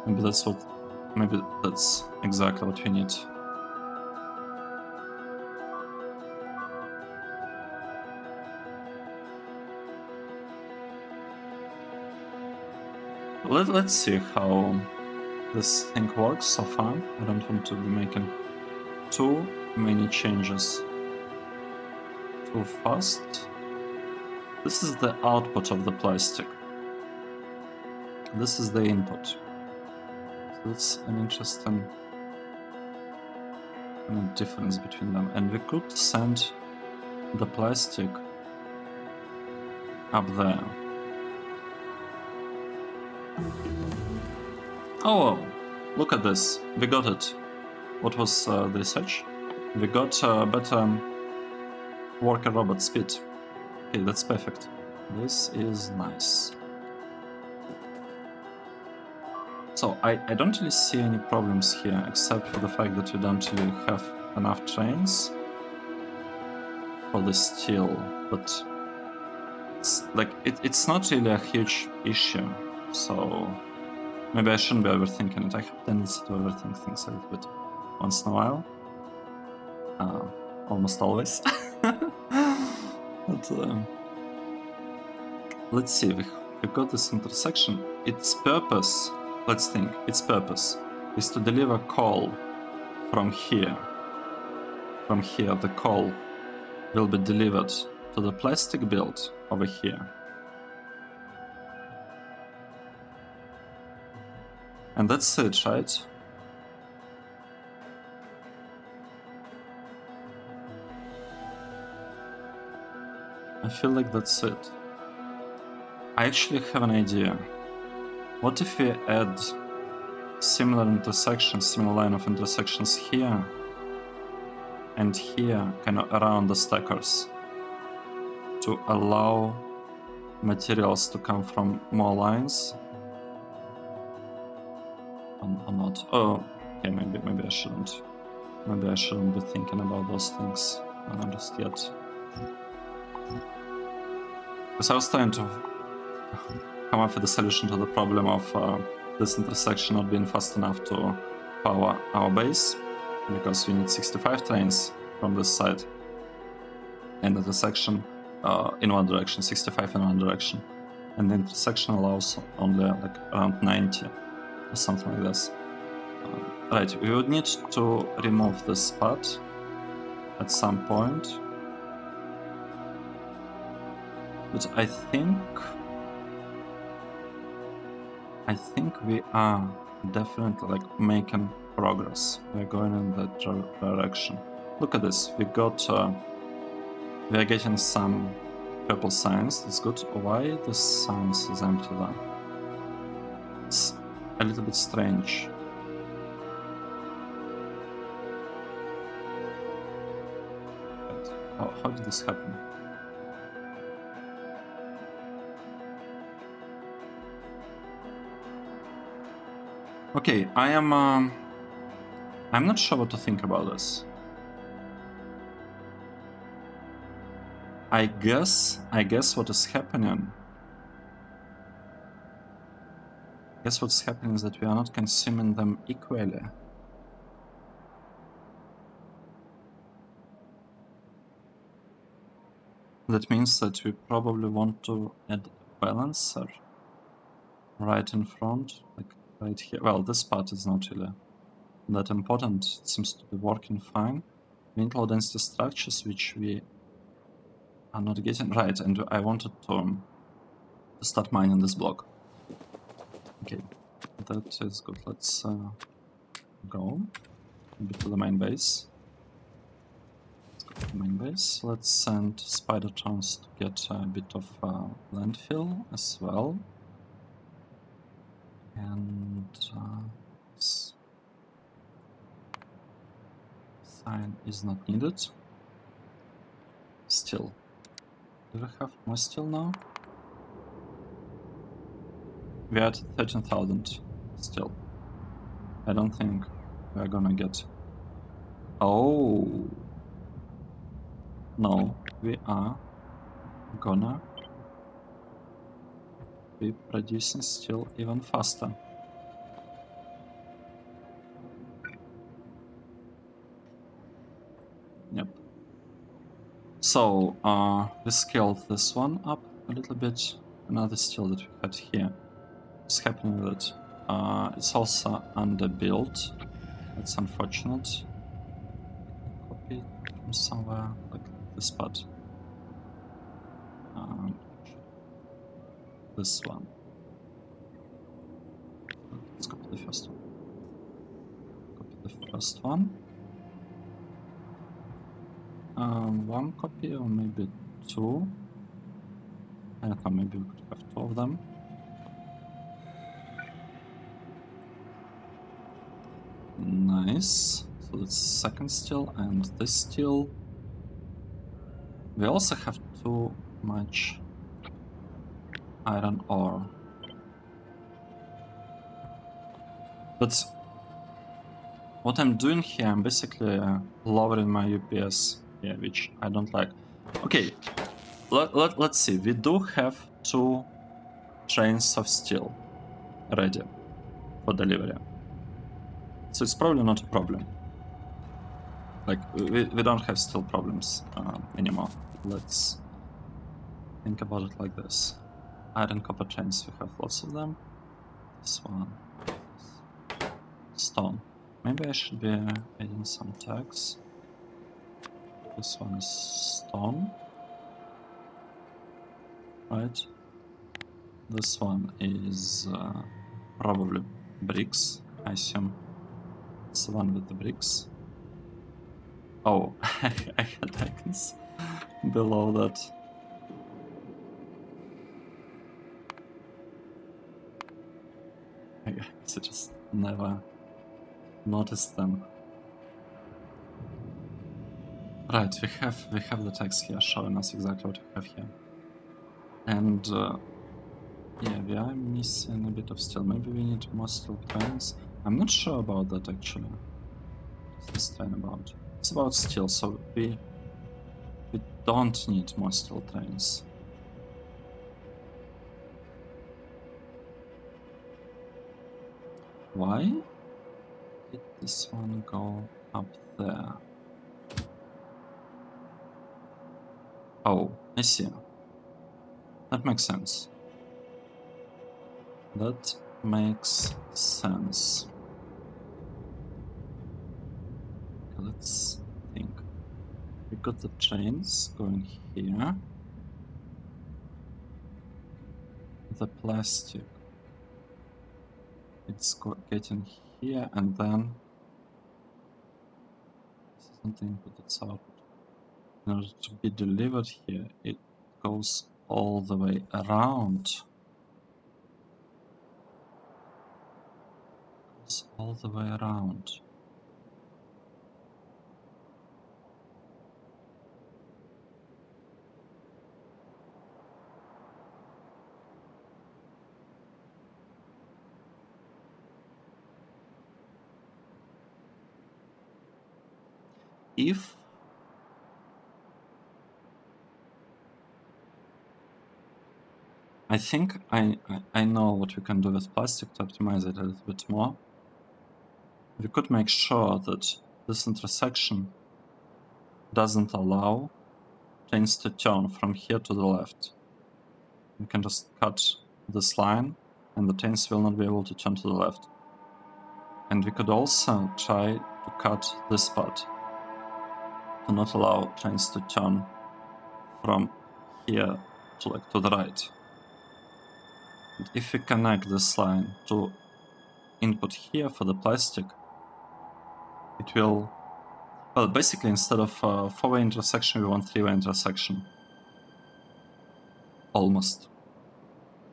Maybe that's exactly what we need. Let's see how this thing works so far. I don't want to be making too many changes too fast. This is the output of the plastic. This is the input. So that's an interesting no difference between them. And we could send the plastic up there. Oh, look at this. We got it. What was the research? We got better worker robot speed. Okay, that's perfect. This is nice. So I don't really see any problems here, except for the fact that we don't really have enough trains for the steel. But it's like it's not really a huge issue. So maybe I shouldn't be overthinking it. I have tendency to overthink things a little bit once in a while. Almost always. But let's see. We've got this intersection. Its purpose, let's think, its purpose is to deliver coal from here. From here, the coal will be delivered to the plastic build over here. And that's it, right? I feel like that's it. I actually have an idea. What if we add similar intersections, similar line of intersections here and here, kind of around the stackers, to allow materials to come from more lines? Or not? Oh, okay, maybe I shouldn't. Maybe I shouldn't be thinking about those things just yet. Because I was trying to come up with a solution to the problem of this intersection not being fast enough to power our base, because we need 65 trains from this side, and the intersection in one direction, 65 in one direction, and the intersection allows only like around 90 or something like this. Right, we would need to remove this part at some point, but I think we are definitely like making progress. We're going in that direction. Look at this. We are getting some purple signs. That's good. Why this signs is empty though? It's a little bit strange. But how did this happen? Okay, I'm not sure what to think about this. I guess what is happening. I guess what's happening is that we are not consuming them equally. That means that we probably want to add a balancer right in front, like right here. Well, this part is not really that important. It seems to be working fine. We need low density structures, which we are not getting right, and I wanted to start mining this block. Okay, that is good. Let's go a bit to the main base. Let's go to the main base. Let's send Spidertrons to get a bit of landfill as well. And sign is not needed. Still. Do we have more steel now? We are at 13,000 still. I don't think we're gonna get... Oh! No, we are gonna be producing steel even faster. Yep. So, we scaled this one up a little bit. Another steel that we had here. What's happening with it? It's also underbuilt. That's unfortunate. Copy it from somewhere, like this part. This one. Let's copy the first one. Copy the first one. one copy or maybe two. I don't know, maybe we could have two of them. Nice. So that's second steel and this steel. We also have too much iron ore. But what I'm doing here, I'm basically lowering my UPS here, which I don't like. Okay, let's see. We do have 2 trains of steel ready for delivery. So it's probably not a problem. Like, we don't have steel problems anymore. Let's think about it like this. Iron copper trains, we have lots of them. This one. Stone. Maybe I should be adding some tags. This one is stone. Right? This one is probably bricks, I assume. It's the one with the bricks. Oh, I had icons below that. I guess I just never noticed them. Right, we have the text here showing us exactly what we have here. And yeah, we are missing a bit of steel. Maybe we need more steel trains. I'm not sure about that actually. What's this train about? It's about steel, so we don't need more steel trains. Why did this one go up there? Oh, I see. That makes sense. That makes sense. Okay, let's think. We got the trains going here. The plastic. It's getting here, and then this is not the input, it's output. In order to be delivered here, it goes all the way around. Goes all the way around. If I think I know what we can do with plastic to optimize it a little bit more. We could make sure that this intersection doesn't allow trains to turn from here to the left. We can just cut this line and the trains will not be able to turn to the left. And we could also try to cut this part to not allow trains to turn from here to the right. And if we connect this line to input here for the plastic, it will, well, basically instead of 4-way intersection, we want 3-way intersection. Almost.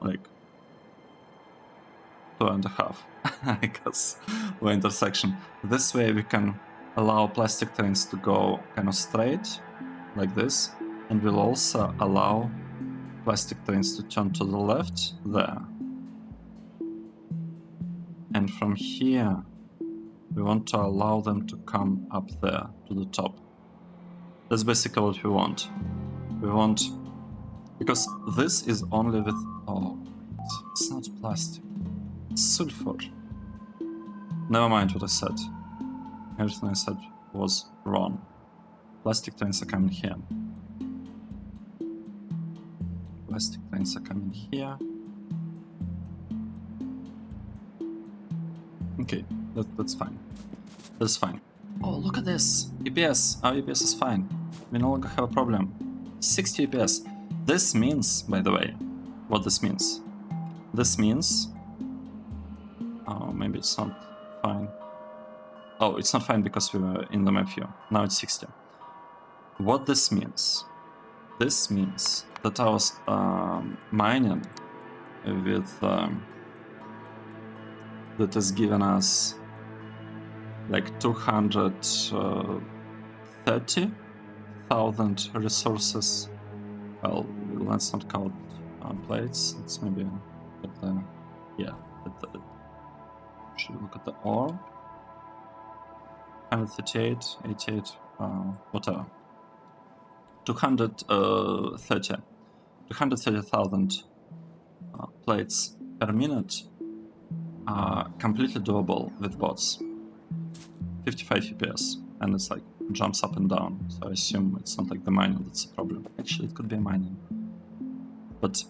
Like 2.5, I guess, way intersection. This way we can allow plastic trains to go kind of straight, like this, and we'll also allow plastic trains to turn to the left there. And from here, we want to allow them to come up there to the top. That's basically what we want. We want, because this is only with, oh, it's not plastic, it's sulfur. Never mind what I said. Everything I said was wrong. Plastic trains are coming here. Plastic trains are coming here. Okay, that's fine. That's fine. Oh, look at this! EPS! Our EPS is fine. We no longer have a problem. 60 EPS. This means, by the way, what this means. This means... Oh, maybe it's not fine. Oh, it's not fine because we were in the map view. Now it's 60. what this means? This means that I was mining with that has given us like 230,000 resources. Well, let's not count plates. It's maybe at the should we look at the ore? 138, 88, whatever. 230,000 plates per minute are completely doable with bots. 55 FPS, and it's like jumps up and down. So I assume it's not like the mining that's the problem. Actually, it could be mining. But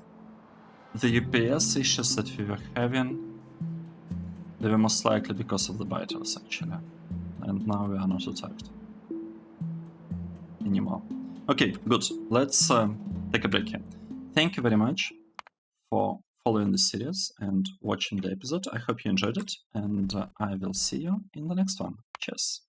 the UPS issues that we were having, they were most likely because of the biters actually. And now we are not attacked anymore. Okay, good. Let's take a break here. Thank you very much for following this series and watching the episode. I hope you enjoyed it, and I will see you in the next one. Cheers.